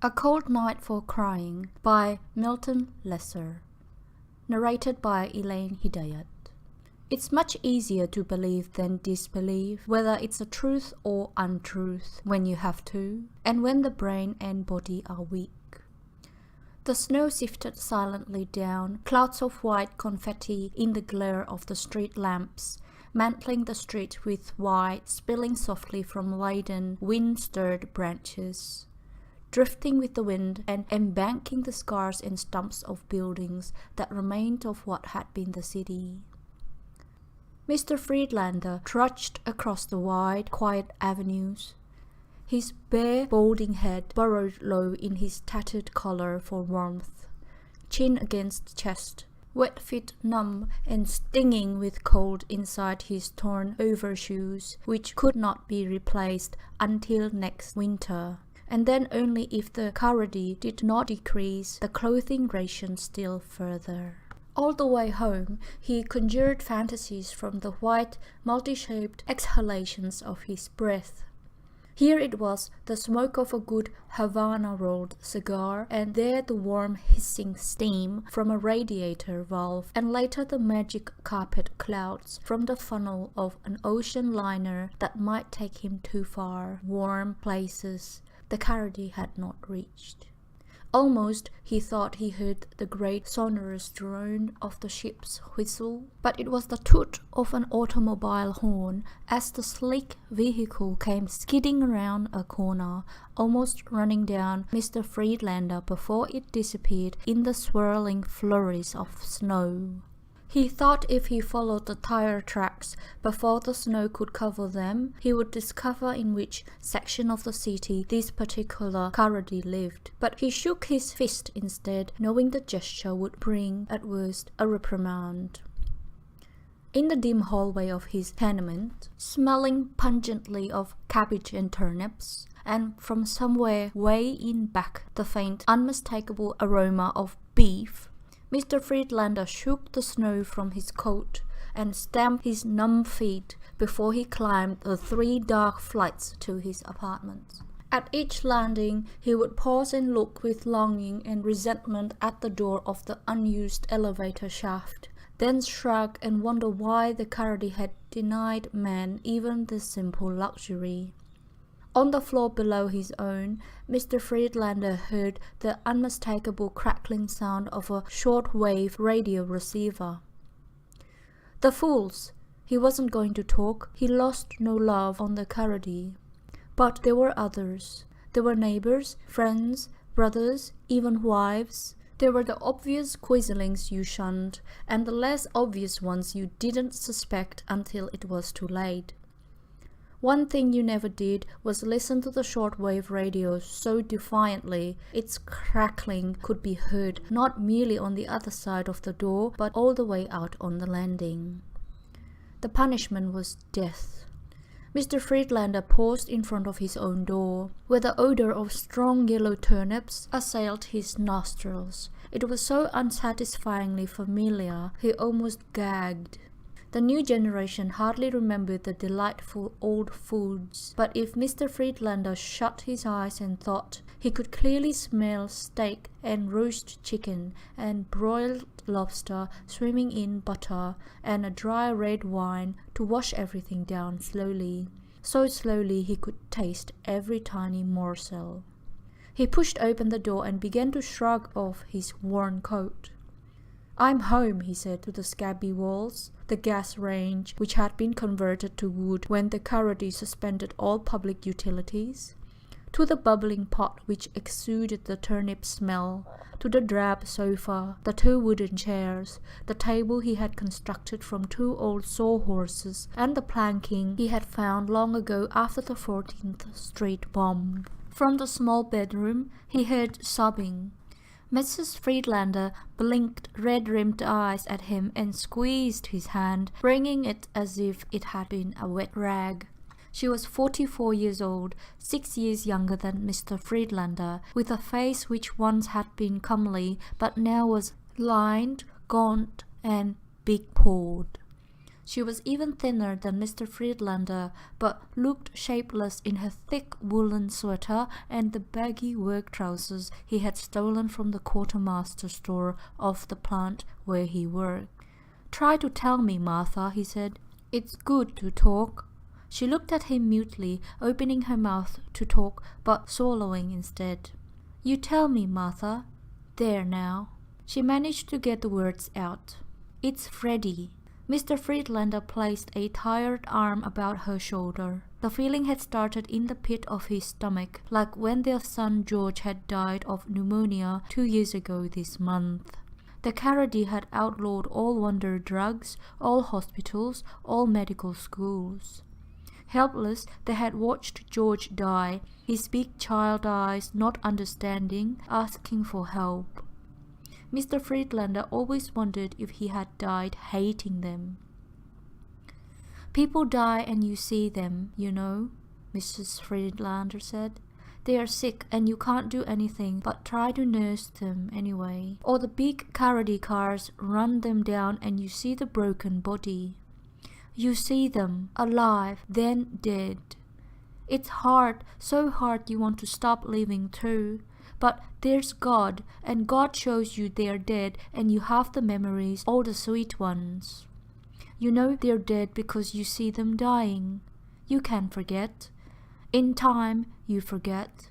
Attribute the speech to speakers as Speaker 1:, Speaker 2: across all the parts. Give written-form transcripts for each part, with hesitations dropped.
Speaker 1: A Cold Night for Crying by Milton Lesser. Narrated by Elaine Hidayat. It's much easier to believe than disbelieve, whether it's a truth or untruth, when you have to, and when the brain and body are weak. The snow sifted silently down, clouds of white confetti in the glare of the street lamps, mantling the street with white, spilling softly from laden, wind-stirred branches, drifting with the wind and embanking the scars and stumps of buildings that remained of what had been the city. Mr. Friedlander trudged across the wide, quiet avenues, his bare, balding head burrowed low in his tattered collar for warmth, chin against chest, wet feet numb and stinging with cold inside his torn overshoes, which could not be replaced until next winter, and then only if the Karadi did not decrease the clothing ration still further. All the way home, he conjured fantasies from the white, multi-shaped exhalations of his breath. Here it was the smoke of a good Havana-rolled cigar, and there the warm hissing steam from a radiator valve, and later the magic carpet clouds from the funnel of an ocean liner that might take him too far, warm places the Karadi had not reached. Almost he thought he heard the great sonorous drone of the ship's whistle, but it was the toot of an automobile horn as the sleek vehicle came skidding around a corner, almost running down Mr. Friedlander before it disappeared in the swirling flurries of snow. He thought if he followed the tire tracks before the snow could cover them, he would discover in which section of the city this particular Karadi lived. But he shook his fist instead, knowing the gesture would bring, at worst, a reprimand. In the dim hallway of his tenement, smelling pungently of cabbage and turnips, and from somewhere way in back the faint, unmistakable aroma of beef, Mr. Friedlander shook the snow from his coat and stamped his numb feet before he climbed the 3 dark flights to his apartment. At each landing, he would pause and look with longing and resentment at the door of the unused elevator shaft, then shrug and wonder why the Karadi had denied man even this simple luxury. On the floor below his own, Mr. Friedlander heard the unmistakable crackling sound of a short-wave radio receiver. The fools! He wasn't going to talk. He lost no love on the Karadi. But there were others. There were neighbors, friends, brothers, even wives. There were the obvious quislings you shunned, and the less obvious ones you didn't suspect until it was too late. One thing you never did was listen to the shortwave radio so defiantly its crackling could be heard not merely on the other side of the door but all the way out on the landing. The punishment was death. Mr. Friedlander paused in front of his own door, where the odor of strong yellow turnips assailed his nostrils. It was so unsatisfyingly familiar, he almost gagged. The new generation hardly remembered the delightful old foods, but if Mr. Friedlander shut his eyes and thought, he could clearly smell steak and roast chicken and broiled lobster swimming in butter and a dry red wine to wash everything down slowly. So slowly he could taste every tiny morsel. He pushed open the door and began to shrug off his worn coat. "I'm home," he said to the scabby walls, the gas range which had been converted to wood when the Karadi suspended all public utilities, to the bubbling pot which exuded the turnip smell, to the drab sofa, the 2 wooden chairs, the table he had constructed from 2 old sawhorses, and the planking he had found long ago after the 14th Street bomb. From the small bedroom he heard sobbing. Mrs. Friedlander blinked red-rimmed eyes at him and squeezed his hand, wringing it as if it had been a wet rag. She was 44 years old, 6 years younger than Mr. Friedlander, with a face which once had been comely but now was lined, gaunt, and big-pawed. She was even thinner than Mr. Friedlander, but looked shapeless in her thick woolen sweater and the baggy work trousers he had stolen from the quartermaster store of the plant where he worked. "Try to tell me, Martha," he said. "It's good to talk." She looked at him mutely, opening her mouth to talk, but swallowing instead. "You tell me, Martha. There now." She managed to get the words out. "It's Freddie." Mr. Friedlander placed a tired arm about her shoulder. The feeling had started in the pit of his stomach, like when their son George had died of pneumonia 2 years ago this month. The Carrady had outlawed all wonder drugs, all hospitals, all medical schools. Helpless, they had watched George die, his big child eyes not understanding, asking for help. Mr. Friedlander always wondered if he had died hating them. "People die and you see them, you know," Mrs. Friedlander said. "They are sick and you can't do anything but try to nurse them anyway. Or the big Carrady cars run them down and you see the broken body. You see them, alive, then dead. It's hard, so hard you want to stop living too. But there's God, and God shows you they're dead and you have the memories, all the sweet ones. You know they're dead because you see them dying. You can forget. In time, you forget.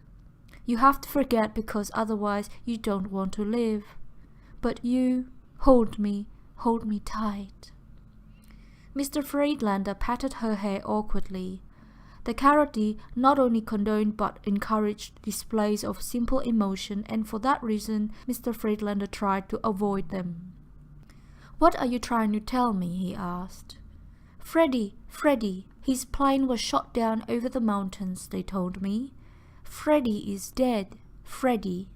Speaker 1: You have to forget because otherwise you don't want to live. But you, hold me tight." Mr. Friedlander patted her hair awkwardly. The Carrady not only condoned but encouraged displays of simple emotion, and for that reason Mr. Friedlander tried to avoid them. "What are you trying to tell me?" he asked. Freddie, his plane was shot down over the mountains, they told me. Freddie is dead, Freddie."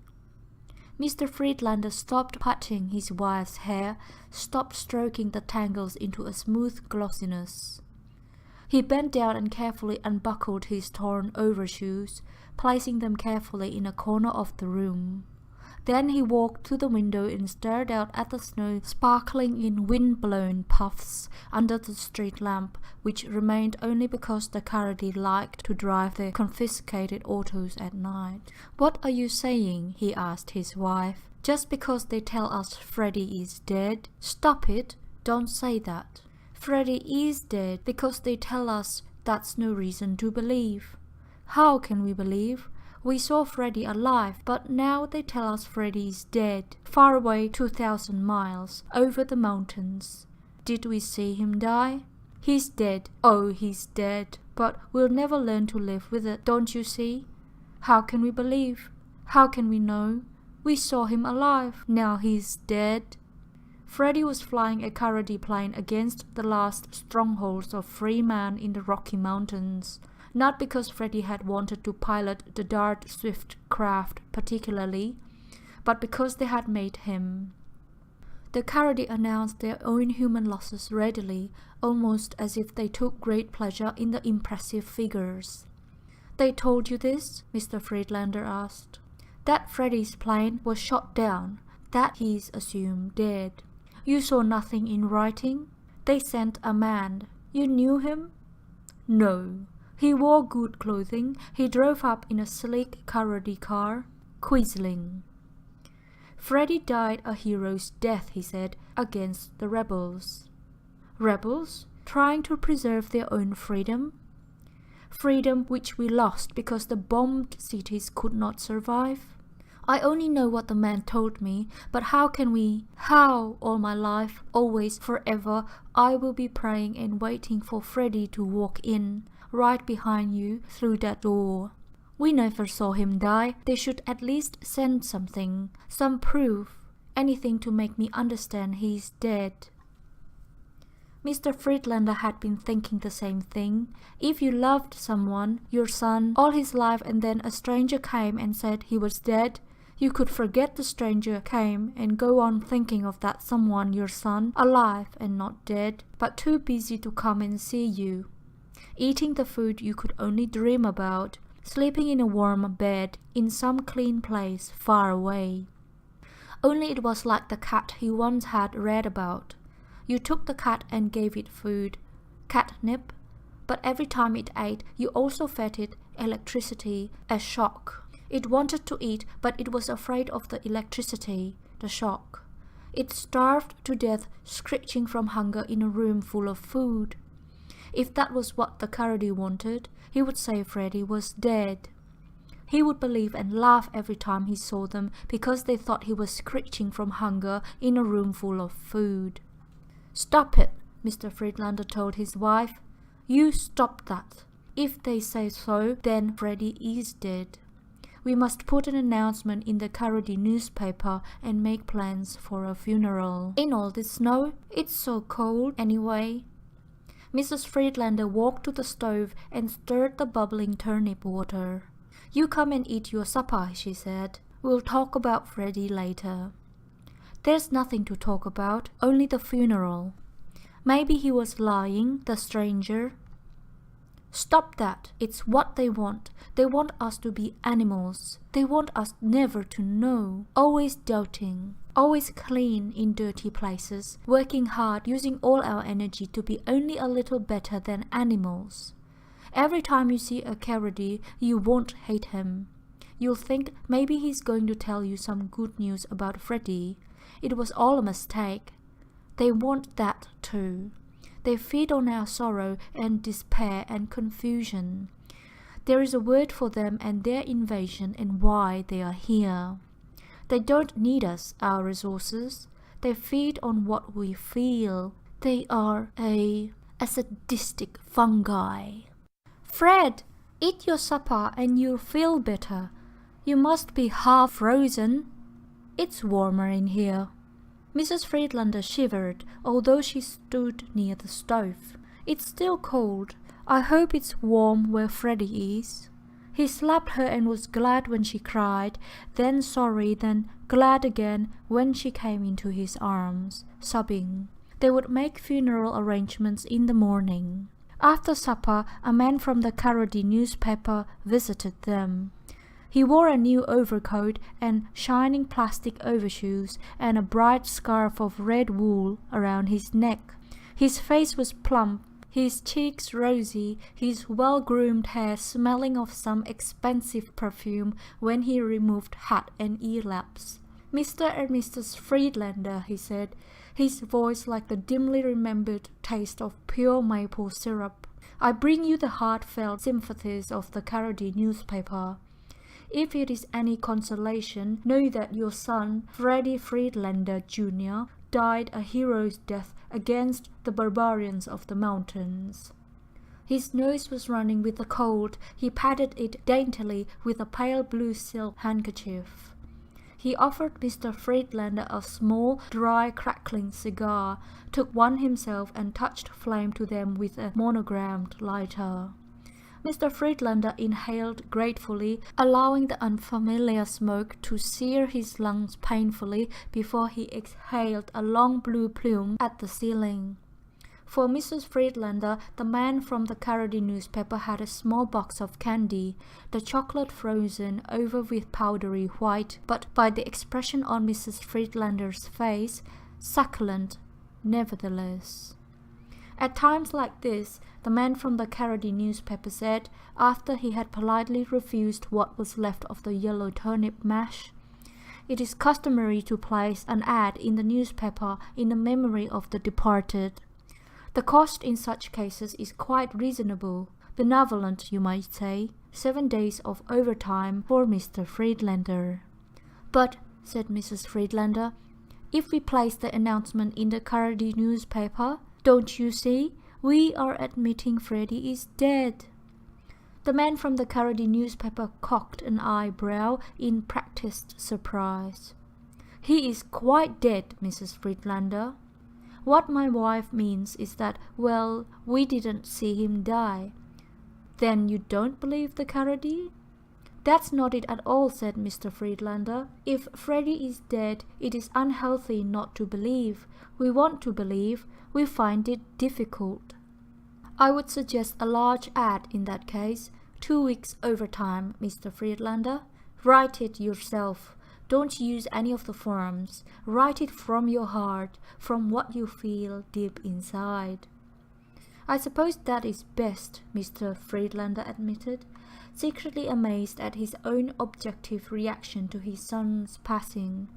Speaker 1: Mr. Friedlander stopped patting his wife's hair, stopped stroking the tangles into a smooth glossiness. He bent down and carefully unbuckled his torn overshoes, placing them carefully in a corner of the room. Then he walked to the window and stared out at the snow sparkling in wind-blown puffs under the street lamp, which remained only because the Carrady liked to drive their confiscated autos at night. "What are you saying?" he asked his wife. "Just because they tell us Freddie is dead? Stop it! Don't say that. Freddie is dead because they tell us that's no reason to believe. How can we believe? We saw Freddie alive, but now they tell us Freddie is dead, far away 2,000 miles, over the mountains. Did we see him die? He's dead. Oh, he's dead. But we'll never learn to live with it, don't you see? How can we believe? How can we know? We saw him alive. Now he's dead." Freddie was flying a Carrady plane against the last strongholds of free man in the Rocky Mountains. Not because Freddie had wanted to pilot the Dart Swift craft particularly, but because they had made him. The Carrady announced their own human losses readily, almost as if they took great pleasure in the impressive figures. "They told you this?" Mr. Friedlander asked. "That Freddie's plane was shot down, that he's assumed dead. You saw nothing in writing? They sent a man. You knew him?" "No. He wore good clothing. He drove up in a sleek Carrady car. Quisling. Freddie died a hero's death," he said, "against the rebels." "Rebels? Trying to preserve their own freedom?" "Freedom which we lost because the bombed cities could not survive." "I only know what the man told me, but how can we? How? All my life, always, forever, I will be praying and waiting for Freddie to walk in, right behind you, through that door. We never saw him die. They should at least send something, some proof, anything to make me understand he's dead." Mr. Friedlander had been thinking the same thing. If you loved someone, your son, all his life, and then a stranger came and said he was dead, you could forget the stranger came and go on thinking of that someone, your son, alive and not dead, but too busy to come and see you, eating the food you could only dream about, sleeping in a warm bed in some clean place far away. Only it was like the cat he once had read about. You took the cat and gave it food, catnip, but every time it ate, you also fed it electricity, a shock. It wanted to eat, but it was afraid of the electricity, the shock. It starved to death, screeching from hunger in a room full of food. If that was what the Karadi wanted, he would say Freddy was dead. He would believe and laugh every time he saw them because they thought he was screeching from hunger in a room full of food. "Stop it," Mr. Friedlander told his wife. "You stop that. If they say so, then Freddy is dead. We must put an announcement in the Karadi newspaper and make plans for a funeral. In all this snow, it's so cold anyway." Mrs. Friedlander walked to the stove and stirred the bubbling turnip water. "You come and eat your supper," she said. "We'll talk about Freddy later." "There's nothing to talk about, only the funeral. Maybe he was lying, the stranger." "Stop that. It's what they want. They want us to be animals. They want us never to know. Always doubting. Always clean in dirty places. Working hard, using all our energy to be only a little better than animals. Every time you see a Karadi, you won't hate him. You'll think maybe he's going to tell you some good news about Freddy. It was all a mistake. They want that too. They feed on our sorrow and despair and confusion. There is a word for them and their invasion and why they are here. They don't need us, our resources. They feed on what we feel. They are a sadistic fungi." "Fred, eat your supper and you'll feel better. You must be half frozen." "It's warmer in here." Mrs. Friedlander shivered, although she stood near the stove. "It's still cold. I hope it's warm where Freddy is." He slapped her and was glad when she cried, then sorry, then glad again when she came into his arms, sobbing. They would make funeral arrangements in the morning. After supper, a man from the Karadi newspaper visited them. He wore a new overcoat and shining plastic overshoes and a bright scarf of red wool around his neck. His face was plump, his cheeks rosy, his well-groomed hair smelling of some expensive perfume when he removed hat and earlaps. "Mr. and Mrs. Friedlander," he said, his voice like the dimly remembered taste of pure maple syrup. "I bring you the heartfelt sympathies of the Karadi newspaper. If it is any consolation, know that your son, Freddy Friedlander Jr., died a hero's death against the barbarians of the mountains." His nose was running with the cold. He patted it daintily with a pale blue silk handkerchief. He offered Mr. Friedlander a small, dry, crackling cigar, took one himself and touched flame to them with a monogrammed lighter. Mr. Friedlander inhaled gratefully, allowing the unfamiliar smoke to sear his lungs painfully before he exhaled a long blue plume at the ceiling. For Mrs. Friedlander, the man from the Karadi newspaper had a small box of candy, the chocolate frozen over with powdery white, but by the expression on Mrs. Friedlander's face, succulent nevertheless. At times like this, the man from the Karadi newspaper said, after he had politely refused what was left of the yellow turnip mash, "It is customary to place an ad in the newspaper in the memory of the departed. The cost in such cases is quite reasonable, benevolent you might say, 7 days of overtime for Mr. Friedlander." "But," said Mrs. Friedlander, "if we place the announcement in the Karadi newspaper, don't you see, we are admitting Freddy is dead." The man from the Karadi newspaper cocked an eyebrow in practiced surprise. "He is quite dead, Mrs. Friedlander. What my wife means is that, well, we didn't see him die." "Then you don't believe the Karadi?" "That's not it at all," said Mr. Friedlander. "If Freddy is dead, it is unhealthy not to believe. We want to believe. We find it difficult." "I would suggest a large ad in that case. 2 weeks overtime, Mr. Friedlander. Write it yourself. Don't use any of the forms. Write it from your heart, from what you feel deep inside. I suppose that is best, Mr. Friedlander admitted, secretly amazed at his own objective reaction to his son's passing.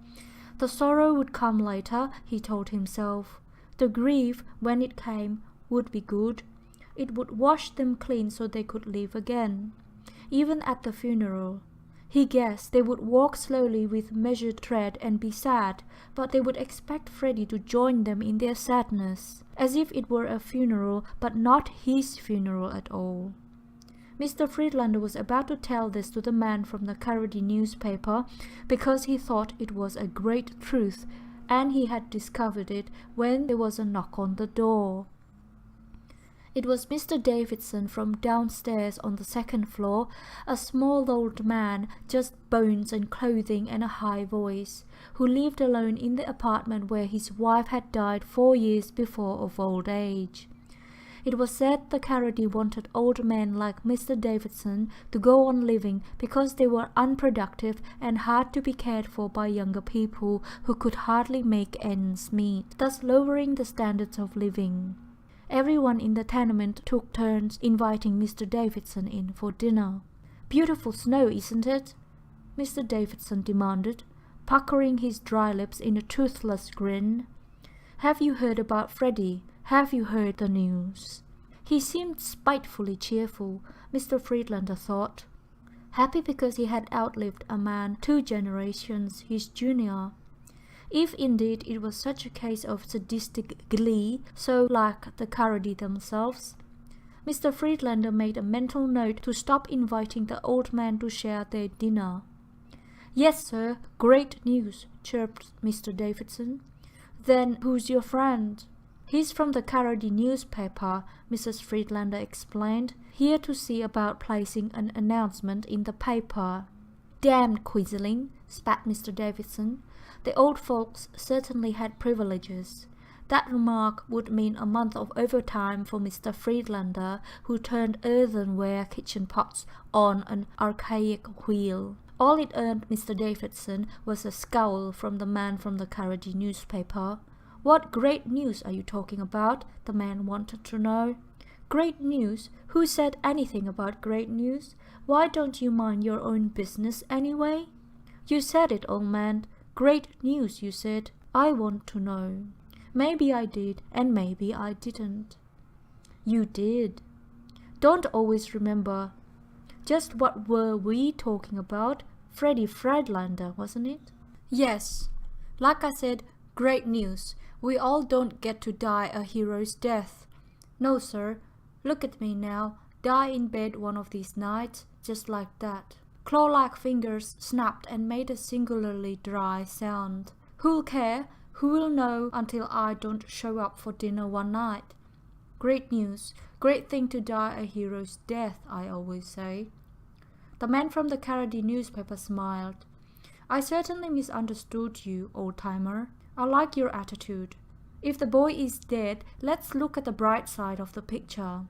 Speaker 1: The sorrow would come later, he told himself. The grief, when it came, would be good. It would wash them clean so they could live again. Even at the funeral, he guessed they would walk slowly with measured tread and be sad, but they would expect Freddie to join them in their sadness, as if it were a funeral, but not his funeral at all. Mr. Friedlander was about to tell this to the man from the Karadi newspaper because he thought it was a great truth, and he had discovered it when there was a knock on the door. It was Mr. Davidson from downstairs on the second floor, a small old man, just bones and clothing and a high voice, who lived alone in the apartment where his wife had died 4 years before of old age. It was said the Karadi wanted old men like Mr. Davidson to go on living because they were unproductive and hard to be cared for by younger people who could hardly make ends meet, thus lowering the standards of living. Everyone in the tenement took turns inviting Mr. Davidson in for dinner. "Beautiful snow, isn't it?" Mr. Davidson demanded, puckering his dry lips in a toothless grin. "Have you heard about Freddie? Have you heard the news?" He seemed spitefully cheerful, Mr. Friedlander thought. Happy because he had outlived a man 2 generations his junior. If indeed it was such a case of sadistic glee, so like the Karadi themselves. Mr. Friedlander made a mental note to stop inviting the old man to share their dinner. "Yes, sir, great news," chirped Mr. Davidson. "Then who's your friend?" "He's from the Karadi newspaper," Mrs. Friedlander explained, "here to see about placing an announcement in the paper." "Damned quizzling," spat Mr. Davidson. The old folks certainly had privileges. That remark would mean a month of overtime for Mr. Friedlander, who turned earthenware kitchen pots on an archaic wheel. All it earned Mr. Davidson was a scowl from the man from the Karadi newspaper. "What great news are you talking about?" the man wanted to know. "Great news? Who said anything about great news? Why don't you mind your own business anyway?" "You said it, old man. Great news, you said. I want to know." "Maybe I did, and maybe I didn't." "You did." "Don't always remember. Just what were we talking about? Freddie Friedlander, wasn't it?" "Yes. Like I said, great news. We all don't get to die a hero's death." "No, sir. Look at me now. Die in bed one of these nights, just like that." Claw-like fingers snapped and made a singularly dry sound. "Who'll care? Who will know until I don't show up for dinner one night? Great news. Great thing to die a hero's death, I always say." The man from the Karadi newspaper smiled. "I certainly misunderstood you, old-timer. I like your attitude. If the boy is dead, let's look at the bright side of the picture."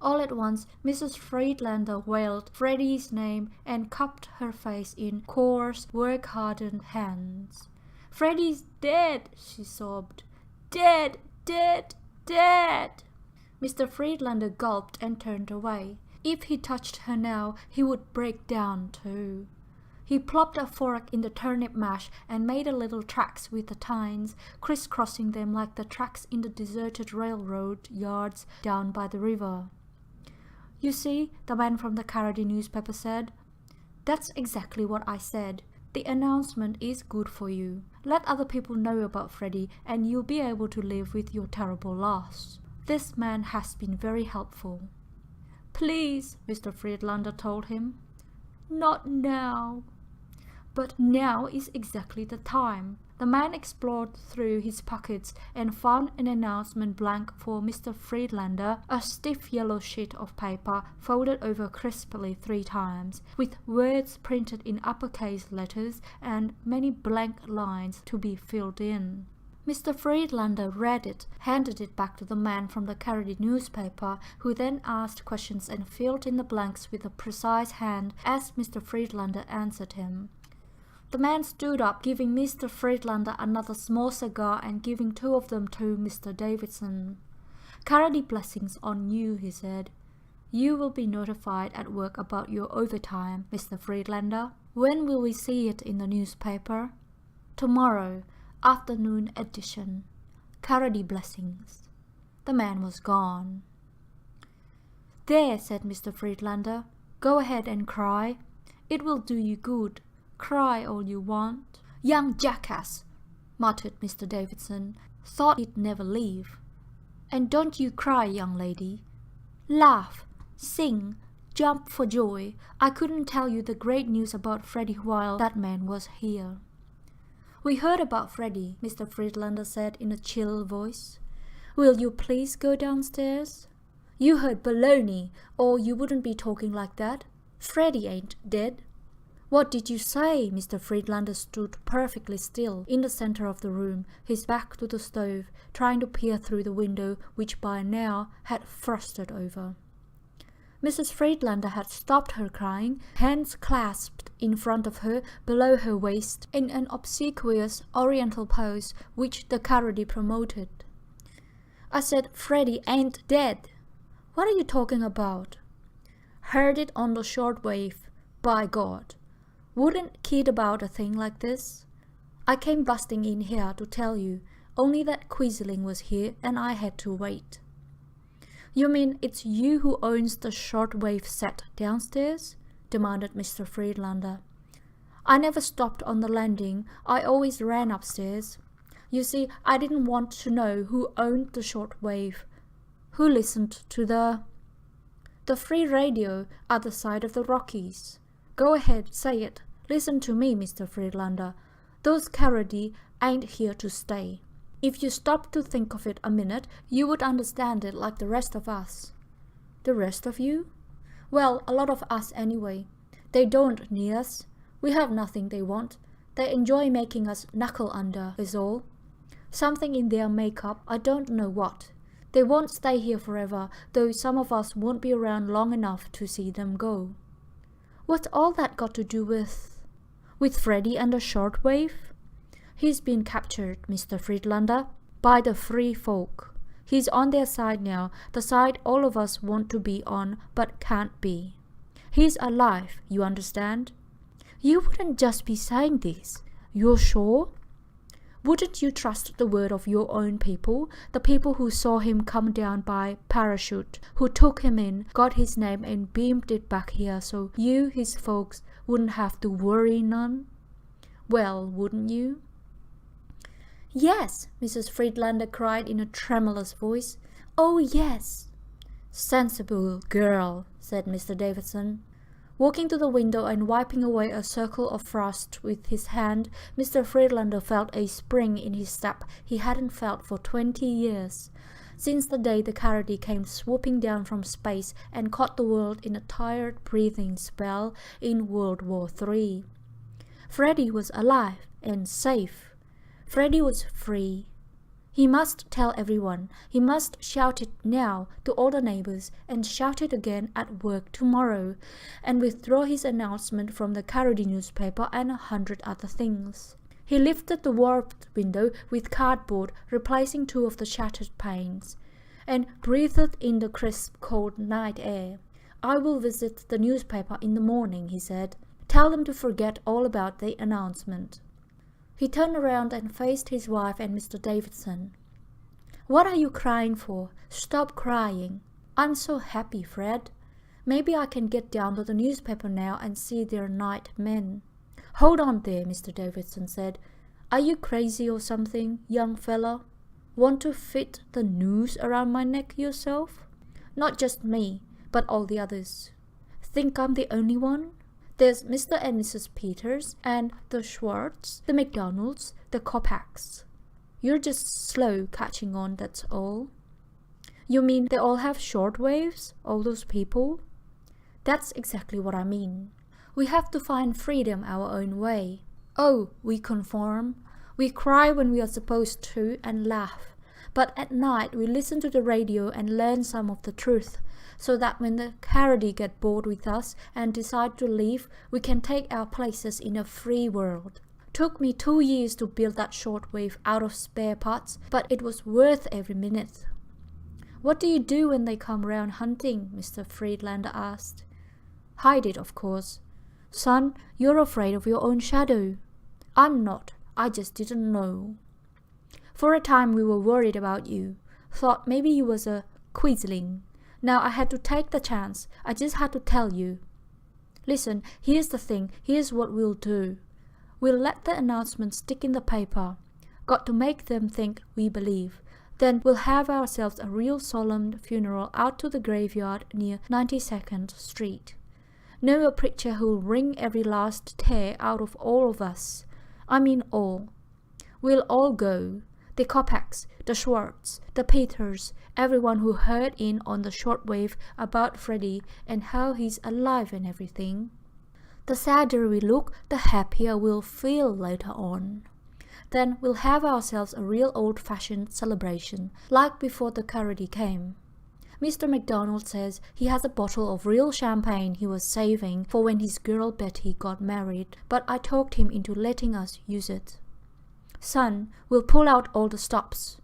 Speaker 1: All at once, Mrs. Friedlander wailed Freddie's name and cupped her face in coarse, work-hardened hands. "Freddie's dead," she sobbed. "Dead, dead, dead." Mr. Friedlander gulped and turned away. If he touched her now, he would break down too. He plopped a fork in the turnip mash and made a little tracks with the tines, crisscrossing them like the tracks in the deserted railroad yards down by the river. "You see," the man from the Karadi newspaper said. "That's exactly what I said. The announcement is good for you. Let other people know about Freddie and you'll be able to live with your terrible loss. This man has been very helpful." "Please," Mr. Friedlander told him. "Not now." "But now is exactly the time." The man explored through his pockets and found an announcement blank for Mr. Friedlander, a stiff yellow sheet of paper folded over crisply 3 times, with words printed in uppercase letters and many blank lines to be filled in. Mr. Friedlander read it, handed it back to the man from the Karadi newspaper, who then asked questions and filled in the blanks with a precise hand as Mr. Friedlander answered him. The man stood up, giving Mr. Friedlander another small cigar and giving 2 of them to Mr. Davidson. "Carody blessings on you," he said. "You will be notified at work about your overtime, Mr. Friedlander. When will we see it in the newspaper?" "Tomorrow, afternoon edition. Carody blessings." The man was gone. "There," said Mr. Friedlander. "Go ahead and cry. It will do you good. Cry all you want." "Young jackass," muttered Mr. Davidson. "Thought he'd never leave. And don't you cry, young lady. Laugh, sing, jump for joy. I couldn't tell you the great news about Freddie while that man was here." "We heard about Freddie," Mr. Friedlander said in a chill voice. "Will you please go downstairs?" "You heard baloney, or you wouldn't be talking like that. Freddie ain't dead." "What did you say?" Mr. Friedlander stood perfectly still in the center of the room, his back to the stove, trying to peer through the window, which by now had frosted over. Mrs. Friedlander had stopped her crying, hands clasped in front of her below her waist in an obsequious oriental pose which the Carody promoted. "I said Freddie ain't dead." "What are you talking about?" "Heard it on the shortwave, by God. Wouldn't kid about a thing like this. I came busting in here to tell you, only that Quisling was here and I had to wait." "You mean it's you who owns the shortwave set downstairs?" demanded Mr. Friedlander. "I never stopped on the landing. I always ran upstairs. You see, I didn't want to know who owned the shortwave. Who listened to the free radio other side of the Rockies. Go ahead, say it. Listen to me, Mr. Friedlander. Those Carody ain't here to stay. If you stopped to think of it a minute, you would understand it like the rest of us." "The rest of you?" "Well, a lot of us anyway. They don't need us. We have nothing they want. They enjoy making us knuckle under, is all. Something in their makeup, I don't know what. They won't stay here forever, though some of us won't be around long enough to see them go." "What's all that got to do with Freddie and the shortwave?" "He's been captured, Mr. Friedlander, by the free folk. He's on their side now, the side all of us want to be on but can't be. He's alive, you understand?" "You wouldn't just be saying this. You're sure?" "Wouldn't you trust the word of your own people, the people who saw him come down by parachute, who took him in, got his name and beamed it back here so you, his folks, wouldn't have to worry none? Well, wouldn't you?" "Yes," Mrs. Friedlander cried in a tremulous voice. "Oh, yes." "Sensible girl," said Mr. Davidson. Walking to the window and wiping away a circle of frost with his hand, Mr. Friedlander felt a spring in his step he hadn't felt for 20 years, since the day the Carody came swooping down from space and caught the world in a tired breathing spell in World War III. Freddie was alive and safe. Freddie was free. He must tell everyone. He must shout it now to all the neighbors and shout it again at work tomorrow, and withdraw his announcement from the Carody newspaper and 100 other things. He lifted the warped window with cardboard, replacing 2 of the shattered panes, and breathed in the crisp, cold night air. "I will visit the newspaper in the morning," he said. "Tell them to forget all about the announcement." He turned around and faced his wife and Mr. Davidson. "What are you crying for? Stop crying. I'm so happy, Fred. Maybe I can get down to the newspaper now and see their night men." "Hold on there," Mr. Davidson said. "Are you crazy or something, young fella? Want to fit the noose around my neck yourself? Not just me, but all the others. Think I'm the only one? There's Mr. and Mrs. Peters, and the Schwartz, the McDonalds, the Kopacks. You're just slow catching on, that's all." "You mean they all have shortwaves, all those people?" "That's exactly what I mean. We have to find freedom our own way. Oh, we conform. We cry when we are supposed to and laugh. But at night we listen to the radio and learn some of the truth, so that when the Carody get bored with us and decide to leave, we can take our places in a free world. Took me 2 years to build that shortwave out of spare parts, but it was worth every minute. What do you do when they come round hunting? Mr. Friedlander asked. Hide it, of course. Son, you're afraid of your own shadow. I'm not. I just didn't know. For a time we were worried about you. Thought maybe you was a quisling. Now I had to take the chance. I just had to tell you. Listen, here's the thing. Here's what we'll do. We'll let the announcement stick in the paper. Got to make them think we believe. Then we'll have ourselves a real solemn funeral out to the graveyard near 92nd Street. Know a preacher who'll wring every last tear out of all of us. I mean all. We'll all go. The Kopecks, the Schwartz, the Peters, everyone who heard in on the shortwave about Freddie and how he's alive and everything. The sadder we look, the happier we'll feel later on. Then we'll have ourselves a real old-fashioned celebration, like before the Carody came. Mr. McDonald says he has a bottle of real champagne he was saving for when his girl Betty got married, but I talked him into letting us use it. Son, we'll pull out all the stops.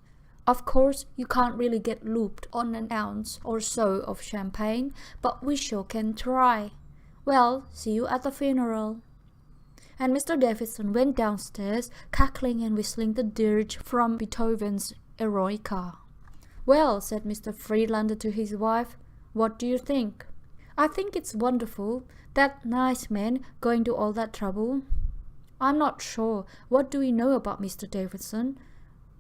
Speaker 1: Of course, you can't really get looped on an ounce or so of champagne, but we sure can try. Well, see you at the funeral. And Mr. Davidson went downstairs, cackling and whistling the dirge from Beethoven's Eroica. Well, said Mr. Friedlander to his wife, what do you think? I think it's wonderful. That nice man going to all that trouble. I'm not sure. What do we know about Mr. Davidson?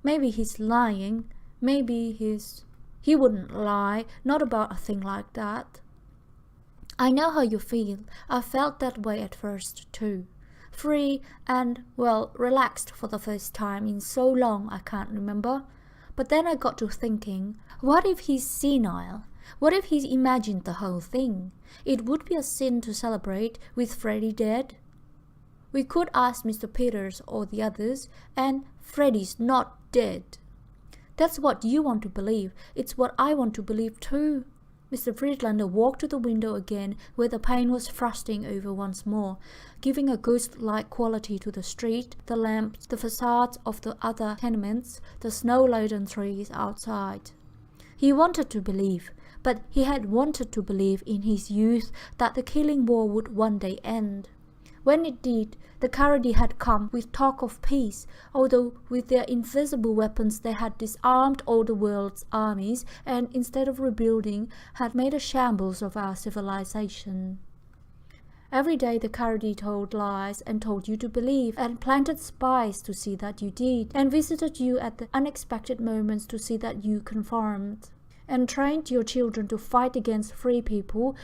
Speaker 1: Maybe he's lying. Maybe he wouldn't lie, not about a thing like that. I know how you feel. I felt that way at first too. Free and, well, relaxed for the first time in so long I can't remember. But then I got to thinking, what if he's senile? What if he's imagined the whole thing? It would be a sin to celebrate with Freddie dead. We could ask Mr. Peters or the others, and Freddie's not dead. That's what you want to believe. It's what I want to believe too. Mr. Friedlander walked to the window again, where the paint was frosting over once more, giving a ghost-like quality to the street, the lamps, the facades of the other tenements, the snow-laden trees outside. He wanted to believe, but he had wanted to believe in his youth that the killing war would one day end. When it did, the Carody had come with talk of peace, although with their invisible weapons they had disarmed all the world's armies and, instead of rebuilding, had made a shambles of our civilization. Every day the Carody told lies and told you to believe, and planted spies to see that you did, and visited you at the unexpected moments to see that you conformed, and trained your children to fight against free people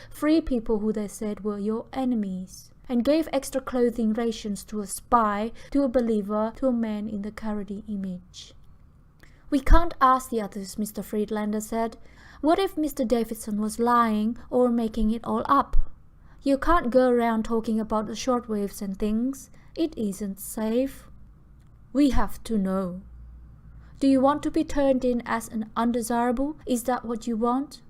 Speaker 1: who they said were your enemies, and gave extra clothing rations to a spy, to a believer, to a man in the Carody image. We can't ask the others, Mr. Friedlander said. What if Mr. Davidson was lying or making it all up? You can't go around talking about the shortwaves and things. It isn't safe. We have to know. Do you want to be turned in as an undesirable? Is that what you want?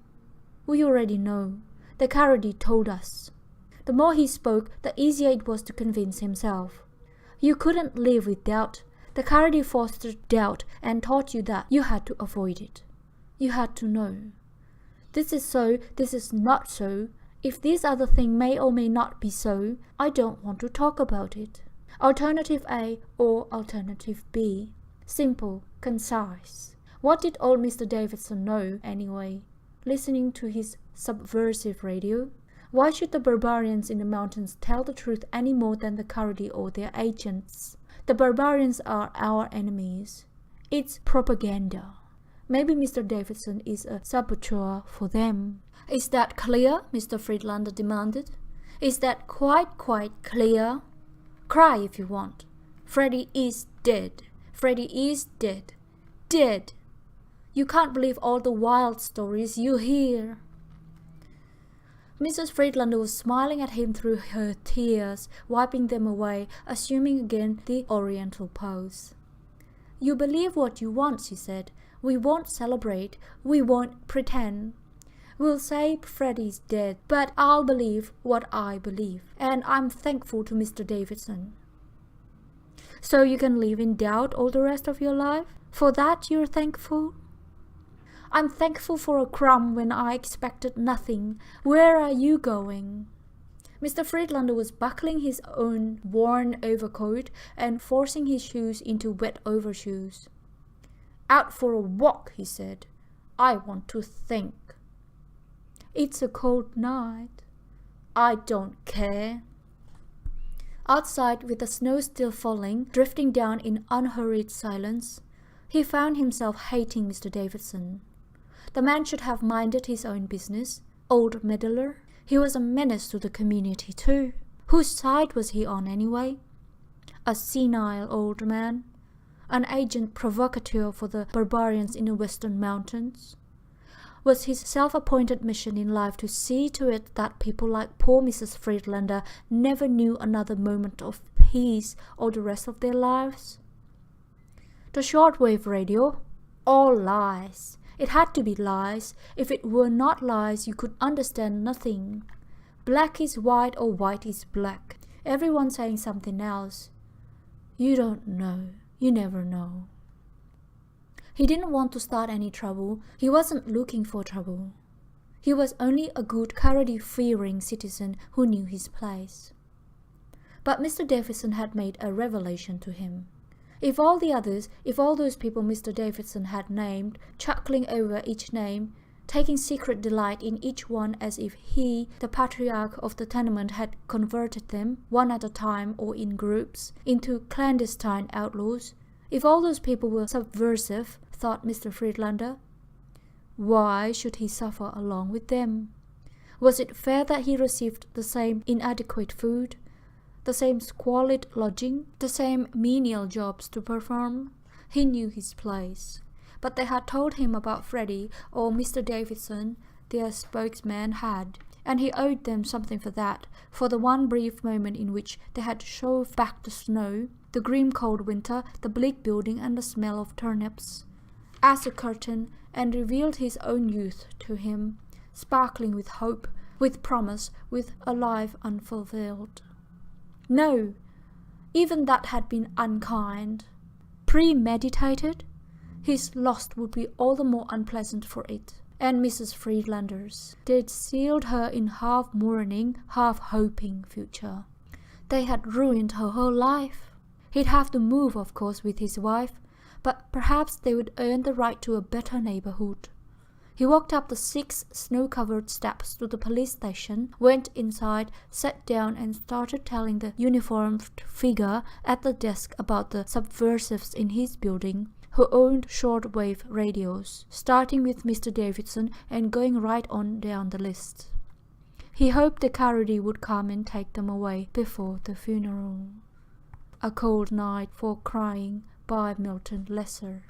Speaker 1: We already know. The Carody told us. The more he spoke, the easier it was to convince himself. You couldn't live with doubt. The Carody fostered doubt and taught you that you had to avoid it. You had to know. This is so, this is not so. If this other thing may or may not be so, I don't want to talk about it. Alternative A or Alternative B. Simple, concise. What did old Mr. Davidson know, anyway? Listening to his subversive radio? Why should the barbarians in the mountains tell the truth any more than the Carody or their agents? The barbarians are our enemies. It's propaganda. Maybe Mr. Davidson is a saboteur for them. Is that clear? Mr. Friedlander demanded. Is that quite clear? Cry if you want. Freddie is dead. Freddie is dead. Dead. You can't believe all the wild stories you hear. Mrs. Friedlander was smiling at him through her tears, wiping them away, assuming again the oriental pose. You believe what you want, she said. We won't celebrate. We won't pretend. We'll say Freddie's dead, but I'll believe what I believe. And I'm thankful to Mr. Davidson. So you can live in doubt all the rest of your life? For that you're thankful? I'm thankful for a crumb when I expected nothing. Where are you going? Mr. Friedlander was buckling his own worn overcoat and forcing his shoes into wet overshoes. Out for a walk, he said. I want to think. It's a cold night. I don't care. Outside, with the snow still falling, drifting down in unhurried silence, he found himself hating Mr. Davidson. The man should have minded his own business. Old meddler. He was a menace to the community too. Whose side was he on anyway? A senile old man? An agent provocateur for the barbarians in the western mountains? Was his self-appointed mission in life to see to it that people like poor Mrs. Friedlander never knew another moment of peace all the rest of their lives? The shortwave radio? All lies. It had to be lies. If it were not lies, you could understand nothing. Black is white or white is black. Everyone saying something else. You don't know. You never know. He didn't want to start any trouble. He wasn't looking for trouble. He was only a good, Carody-fearing citizen who knew his place. But Mr. Davidson had made a revelation to him. If all those people Mr. Davidson had named, chuckling over each name, taking secret delight in each one as if he, the patriarch of the tenement, had converted them, one at a time or in groups, into clandestine outlaws, if all those people were subversive, thought Mr. Friedlander, why should he suffer along with them? Was it fair that he received the same inadequate food, the same squalid lodging, the same menial jobs to perform? He knew his place. But they had told him about Freddie, or Mr. Davidson, their spokesman had, and he owed them something for that, for the one brief moment in which they had shoved back the snow, the grim cold winter, the bleak building, and the smell of turnips, as a curtain, and revealed his own youth to him, sparkling with hope, with promise, with a life unfulfilled. No, even that had been unkind. Premeditated, his loss would be all the more unpleasant for it. And Mrs. Friedlander's. They'd sealed her in half-mourning, half-hoping future. They had ruined her whole life. He'd have to move, of course, with his wife, but perhaps they would earn the right to a better neighborhood. He walked up the 6 snow-covered steps to the police station, went inside, sat down and started telling the uniformed figure at the desk about the subversives in his building who owned shortwave radios, starting with Mr. Davidson and going right on down the list. He hoped the Carody would come and take them away before the funeral. A Cold Night for Crying by Milton Lesser.